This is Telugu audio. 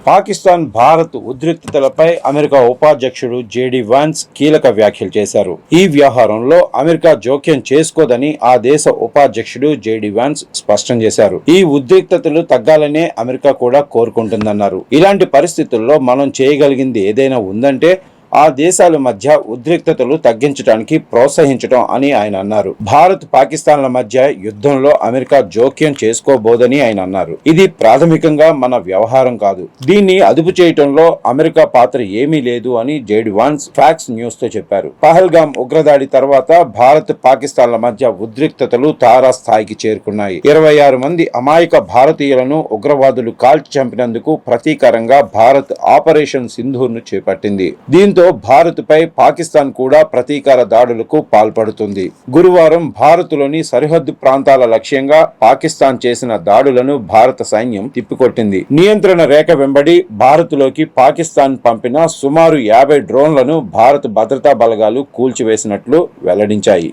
పాకిస్తాన్ భారత్ ఉద్రిక్తతలపై అమెరికా ఉపాధ్యక్షుడు జేడీ వాన్స్ కీలక వ్యాఖ్యలు చేశారు. ఈ వ్యవహారంలో అమెరికా జోక్యం చేసుకోదని ఆ దేశ ఉపాధ్యక్షుడు జేడీ వాన్స్ స్పష్టం చేశారు. ఈ ఉద్రిక్తతలు తగ్గాలనే అమెరికా కూడా కోరుకుంటుందన్నారు. ఇలాంటి పరిస్థితుల్లో మనం చేయగలిగింది ఏదైనా ఉందంటే ఆ దేశాల మధ్య ఉద్రిక్తతలు తగ్గించడానికి ప్రోత్సహించడం అని ఆయన అన్నారు. భారత్ పాకిస్తాన్ల మధ్య యుద్ధంలో అమెరికా జోక్యం చేసుకోబోదని ఆయన అన్నారు. ఇది ప్రాథమికంగా మన వ్యవహారం కాదు. దీన్ని అదుపు చేయటంలో అమెరికా పాత్ర ఏమీ లేదు అని జేడీ వాన్స్ ఫాక్స్ న్యూస్ తో చెప్పారు. పహల్గామ్ ఉగ్రదాడి తర్వాత భారత్ పాకిస్తాన్ల మధ్య ఉద్రిక్తతలు తారాస్థాయికి చేరుకున్నాయి. 26 మంది అమాయక భారతీయులను ఉగ్రవాదులు కాల్చి చంపినందుకు ప్రతీకారంగా భారత్ ఆపరేషన్ సింధూర్ను చేపట్టింది. దీంతో భారత్ పై పాకిస్తాన్ కూడా ప్రతీకార దాడులకు పాల్పడుతుంది. గురువారం భారత్లోని సరిహద్దు ప్రాంతాల లక్ష్యంగా పాకిస్తాన్ చేసిన దాడులను భారత సైన్యం తిప్పికొట్టింది. నియంత్రణ రేఖ వెంబడి భారత్లోకి పాకిస్తాన్ పంపిన సుమారు 50 డ్రోన్లను భారత భద్రతా బలగాలు కూల్చివేసినట్లు వెల్లడించాయి.